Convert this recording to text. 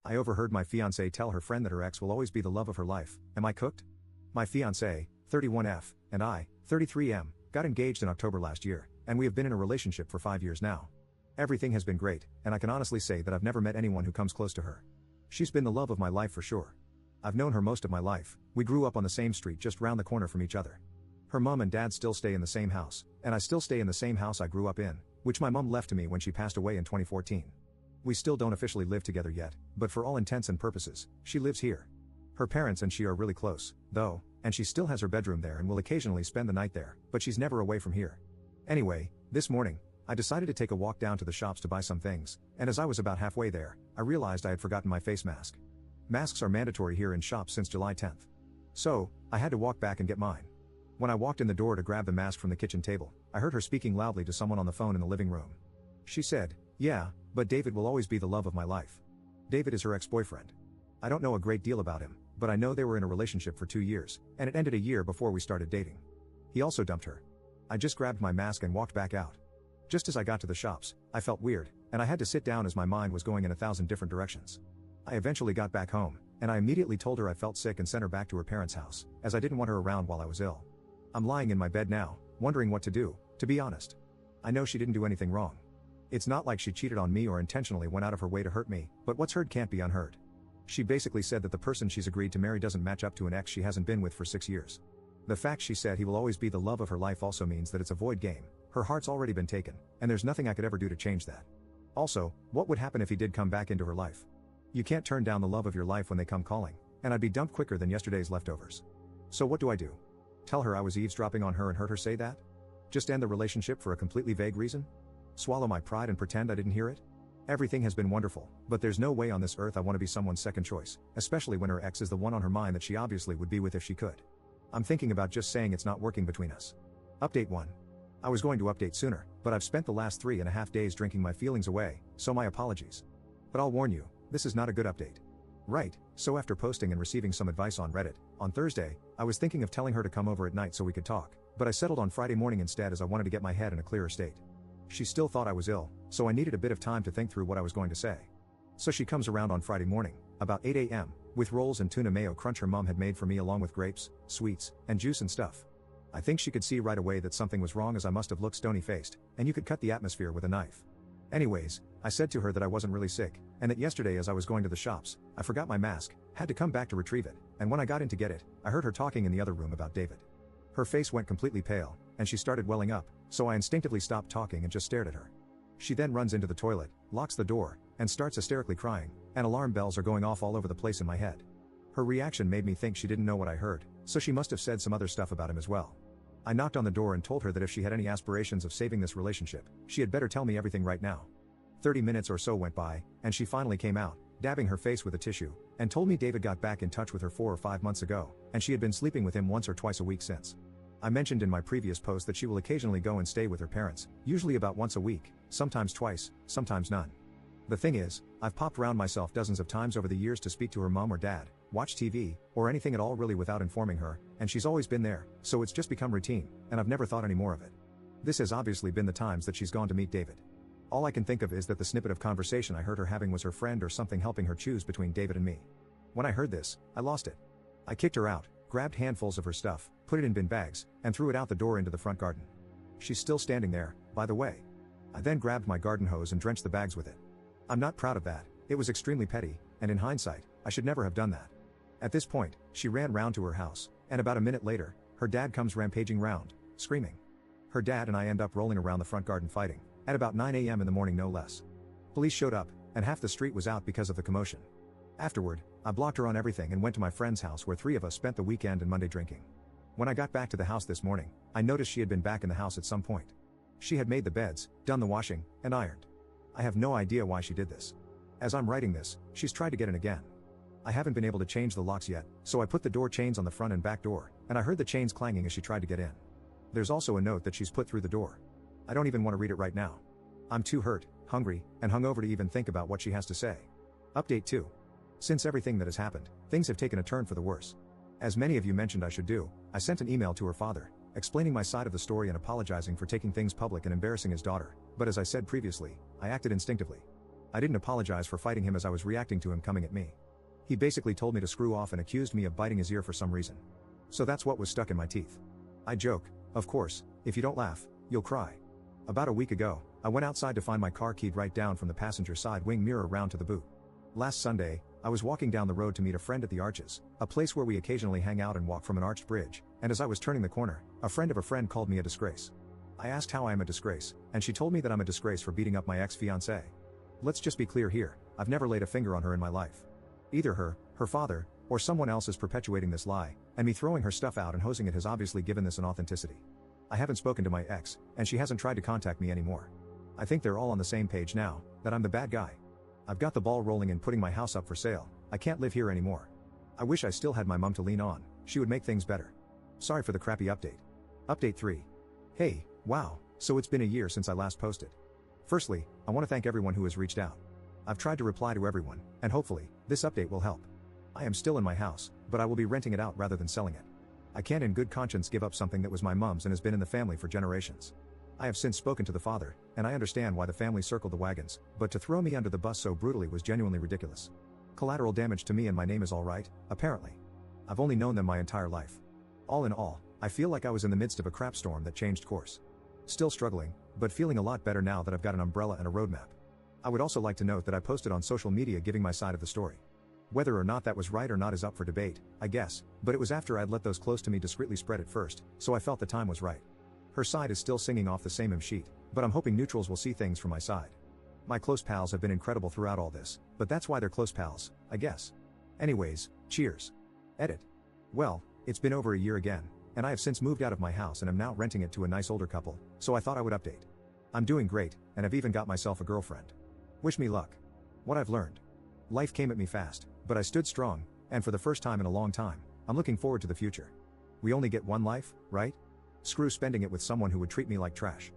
I overheard my fiance tell her friend that her ex will always be the love of her life. Am I cooked? My fiance, 31F, and I, 33M, got engaged in October last year, and we have been in a relationship for 5 years now. Everything has been great, and I can honestly say that I've never met anyone who comes close to her. She's been the love of my life for sure. I've known her most of my life. We grew up on the same street just round the corner from each other. Her mom and dad still stay in the same house, and I still stay in the same house I grew up in, which my mom left to me when she passed away in 2014. We still don't officially live together yet, but for all intents and purposes, she lives here. Her parents and she are really close, though, and she still has her bedroom there and will occasionally spend the night there, but she's never away from here. Anyway, this morning, I decided to take a walk down to the shops to buy some things, and as I was about halfway there, I realized I had forgotten my face mask. Masks are mandatory here in shops since July 10th. So, I had to walk back and get mine. When I walked in the door to grab the mask from the kitchen table, I heard her speaking loudly to someone on the phone in the living room. She said, "Yeah, but David will always be the love of my life." David is her ex-boyfriend. I don't know a great deal about him, but I know they were in a relationship for 2 years, and it ended a year before we started dating. He also dumped her. I just grabbed my mask and walked back out. Just as I got to the shops, I felt weird, and I had to sit down as my mind was going in 1,000 different directions. I eventually got back home, and I immediately told her I felt sick and sent her back to her parents' house, as I didn't want her around while I was ill. I'm lying in my bed now, wondering what to do, to be honest. I know she didn't do anything wrong. It's not like she cheated on me or intentionally went out of her way to hurt me, but what's heard can't be unheard. She basically said that the person she's agreed to marry doesn't match up to an ex she hasn't been with for 6 years. The fact she said he will always be the love of her life also means that it's a void game. Her heart's already been taken, and there's nothing I could ever do to change that. Also, what would happen if he did come back into her life? You can't turn down the love of your life when they come calling, and I'd be dumped quicker than yesterday's leftovers. So what do I do? Tell her I was eavesdropping on her and heard her say that? Just end the relationship for a completely vague reason? Swallow my pride and pretend I didn't hear it? Everything has been wonderful, but there's no way on this earth I want to be someone's second choice, especially when her ex is the one on her mind that she obviously would be with if she could. I'm thinking about just saying it's not working between us. Update 1. I was going to update sooner, but I've spent the last 3.5 days drinking my feelings away, so my apologies. But I'll warn you, this is not a good update. Right, so after posting and receiving some advice on Reddit, on Thursday, I was thinking of telling her to come over at night so we could talk, but I settled on Friday morning instead as I wanted to get my head in a clearer state. She still thought I was ill, so I needed a bit of time to think through what I was going to say. So she comes around on Friday morning, about 8 a.m., with rolls and tuna mayo crunch her mom had made for me along with grapes, sweets, and juice and stuff. I think she could see right away that something was wrong as I must have looked stony-faced, and you could cut the atmosphere with a knife. Anyways, I said to her that I wasn't really sick, and that yesterday as I was going to the shops, I forgot my mask, had to come back to retrieve it, and when I got in to get it, I heard her talking in the other room about David. Her face went completely pale, and she started welling up, so I instinctively stopped talking and just stared at her. She then runs into the toilet, locks the door, and starts hysterically crying, and alarm bells are going off all over the place in my head. Her reaction made me think she didn't know what I heard, so she must have said some other stuff about him as well. I knocked on the door and told her that if she had any aspirations of saving this relationship, she had better tell me everything right now. 30 minutes or so went by, and she finally came out, dabbing her face with a tissue, and told me David got back in touch with her 4 or 5 months ago, and she had been sleeping with him once or twice a week since. I mentioned in my previous post that she will occasionally go and stay with her parents, usually about once a week, sometimes twice, sometimes none. The thing is, I've popped around myself dozens of times over the years to speak to her mom or dad, watch TV, or anything at all really without informing her, and she's always been there, so it's just become routine, and I've never thought any more of it. This has obviously been the times that she's gone to meet David. All I can think of is that the snippet of conversation I heard her having was her friend or something helping her choose between David and me. When I heard this, I lost it. I kicked her out, grabbed handfuls of her stuff, put it in bin bags, and threw it out the door into the front garden. She's still standing there, by the way. I then grabbed my garden hose and drenched the bags with it. I'm not proud of that, it was extremely petty, and in hindsight, I should never have done that. At this point, she ran round to her house, and about a minute later, her dad comes rampaging round, screaming. Her dad and I end up rolling around the front garden fighting, at about 9 a.m. in the morning no less. Police showed up, and half the street was out because of the commotion. Afterward, I blocked her on everything and went to my friend's house where 3 of us spent the weekend and Monday drinking. When I got back to the house this morning, I noticed she had been back in the house at some point. She had made the beds, done the washing, and ironed. I have no idea why she did this. As I'm writing this, she's tried to get in again. I haven't been able to change the locks yet, so I put the door chains on the front and back door, and I heard the chains clanging as she tried to get in. There's also a note that she's put through the door. I don't even want to read it right now. I'm too hurt, hungry, and hungover to even think about what she has to say. Update 2. Since everything that has happened, things have taken a turn for the worse. As many of you mentioned I should do, I sent an email to her father, explaining my side of the story and apologizing for taking things public and embarrassing his daughter, but as I said previously, I acted instinctively. I didn't apologize for fighting him as I was reacting to him coming at me. He basically told me to screw off and accused me of biting his ear for some reason. So that's what was stuck in my teeth. I joke, of course, if you don't laugh, you'll cry. About a week ago, I went outside to find my car keyed right down from the passenger side wing mirror round to the boot. Last Sunday, I was walking down the road to meet a friend at the Arches, a place where we occasionally hang out and walk from an arched bridge, and as I was turning the corner, a friend of a friend called me a disgrace. I asked how I am a disgrace, and she told me that I'm a disgrace for beating up my ex-fiancée. Let's just be clear here, I've never laid a finger on her in my life. Either her father, or someone else is perpetuating this lie, and me throwing her stuff out and hosing it has obviously given this an authenticity. I haven't spoken to my ex, and she hasn't tried to contact me anymore. I think they're all on the same page now, that I'm the bad guy. I've got the ball rolling in putting my house up for sale. I can't live here anymore. I wish I still had my mom to lean on, she would make things better. Sorry for the crappy update. Update 3. Hey, wow, so it's been a year since I last posted. Firstly, I want to thank everyone who has reached out. I've tried to reply to everyone, and hopefully, this update will help. I am still in my house, but I will be renting it out rather than selling it. I can't in good conscience give up something that was my mom's and has been in the family for generations. I have since spoken to the father, and I understand why the family circled the wagons, but to throw me under the bus so brutally was genuinely ridiculous. Collateral damage to me and my name is alright, apparently. I've only known them my entire life. All in all, I feel like I was in the midst of a crap storm that changed course. Still struggling, but feeling a lot better now that I've got an umbrella and a roadmap. I would also like to note that I posted on social media giving my side of the story. Whether or not that was right or not is up for debate, I guess, but it was after I'd let those close to me discreetly spread it first, so I felt the time was right. Her side is still singing off the same hymn sheet, but I'm hoping neutrals will see things from my side. My close pals have been incredible throughout all this, but that's why they're close pals, I guess. Anyways, cheers. Edit. Well, it's been over a year again, and I have since moved out of my house and am now renting it to a nice older couple, so I thought I would update. I'm doing great, and I've even got myself a girlfriend. Wish me luck. What I've learned. Life came at me fast, but I stood strong, and for the first time in a long time, I'm looking forward to the future. We only get one life, right? Screw spending it with someone who would treat me like trash.